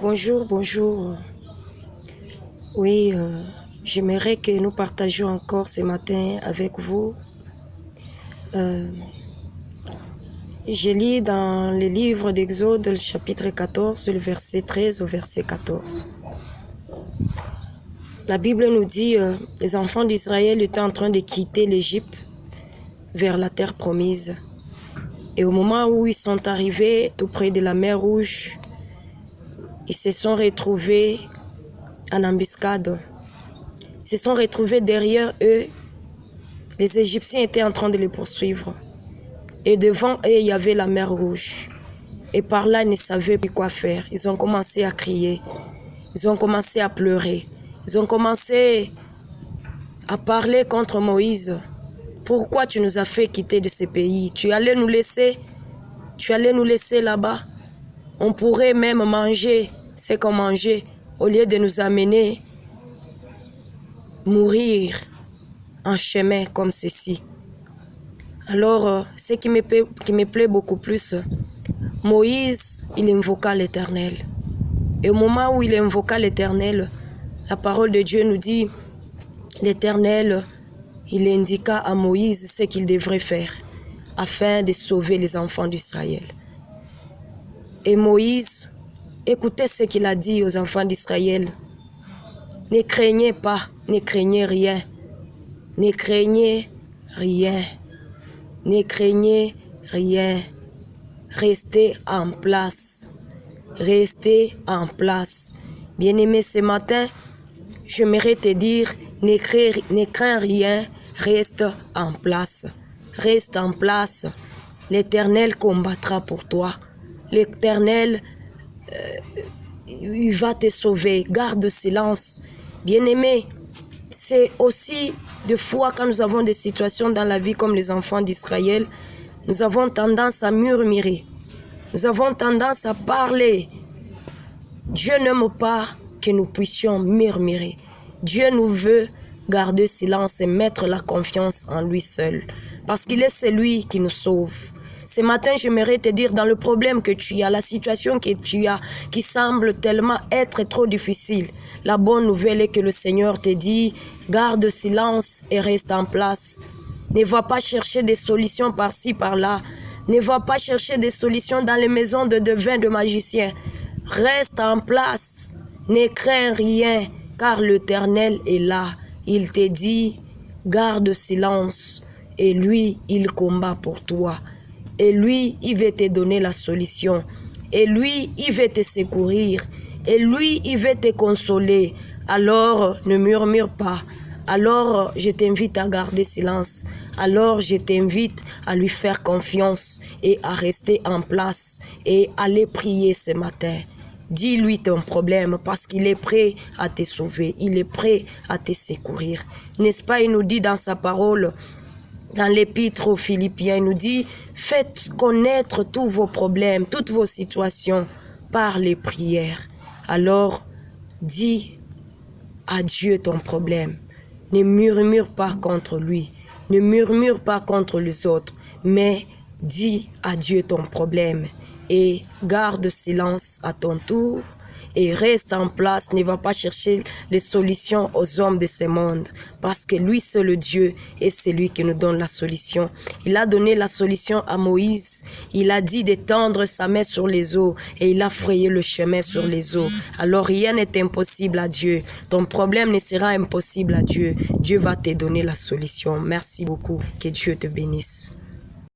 Bonjour, bonjour. Oui, j'aimerais que nous partagions encore ce matin avec vous. Je lis dans le livre d'Exode, le chapitre 14, le verset 13 au verset 14. La Bible nous dit les enfants d'Israël étaient en train de quitter l'Égypte vers la terre promise. Et au moment où ils sont arrivés tout près de la mer Rouge, ils se sont retrouvés en embuscade. Ils se sont retrouvés derrière eux. Les Égyptiens étaient en train de les poursuivre. Et devant eux, il y avait la mer Rouge. Et par là, ils ne savaient plus quoi faire. Ils ont commencé à crier. Ils ont commencé à pleurer. Ils ont commencé à parler contre Moïse. Pourquoi tu nous as fait quitter de ce pays? Tu allais nous laisser là-bas. On pourrait même manger ce qu'on mangeait au lieu de nous amener mourir en chemin comme ceci. Alors, ce qui me plaît beaucoup plus, Moïse, il invoqua l'Éternel. Et au moment où il invoqua l'Éternel, la parole de Dieu nous dit, l'Éternel, il indiqua à Moïse ce qu'il devrait faire afin de sauver les enfants d'Israël. Et Moïse, écoutez ce qu'il a dit aux enfants d'Israël. Ne craignez pas, ne craignez rien. Ne craignez rien. Ne craignez rien. Restez en place. Restez en place. Bien-aimé, ce matin, j'aimerais te dire, ne crains rien, reste en place. Reste en place. L'Éternel combattra pour toi. L'Éternel, il va te sauver. Garde silence. Bien-aimé, c'est aussi des fois quand nous avons des situations dans la vie comme les enfants d'Israël, nous avons tendance à murmurer. Nous avons tendance à parler. Dieu n'aime pas que nous puissions murmurer. Dieu nous veut garder silence et mettre la confiance en lui seul. Parce qu'il est celui qui nous sauve. Ce matin, j'aimerais te dire dans le problème que tu as, la situation que tu as, qui semble tellement être trop difficile. La bonne nouvelle est que le Seigneur te dit, garde silence et reste en place. Ne va pas chercher des solutions par-ci, par-là. Ne va pas chercher des solutions dans les maisons de devins, de magiciens. Reste en place. Ne crains rien, car l'Éternel est là. Il te dit, garde silence. Et lui, il combat pour toi. Et lui, il veut te donner la solution. Et lui, il veut te secourir. Et lui, il veut te consoler. Alors, ne murmure pas. Alors, je t'invite à garder silence. Alors, je t'invite à lui faire confiance et à rester en place et à aller prier ce matin. Dis-lui ton problème parce qu'il est prêt à te sauver. Il est prêt à te secourir. N'est-ce pas, il nous dit dans sa parole, dans l'épître aux Philippiens, il nous dit, faites connaître tous vos problèmes, toutes vos situations par les prières. Alors, dis à Dieu ton problème. Ne murmure pas contre lui. Ne murmure pas contre les autres. Mais dis à Dieu ton problème. Et garde silence à ton tour. Et reste en place. Ne va pas chercher les solutions aux hommes de ce monde. Parce que lui, c'est le Dieu. Et c'est lui qui nous donne la solution. Il a donné la solution à Moïse. Il a dit d'étendre sa main sur les eaux. Et il a frayé le chemin sur les eaux. Alors rien n'est impossible à Dieu. Ton problème ne sera impossible à Dieu. Dieu va te donner la solution. Merci beaucoup. Que Dieu te bénisse.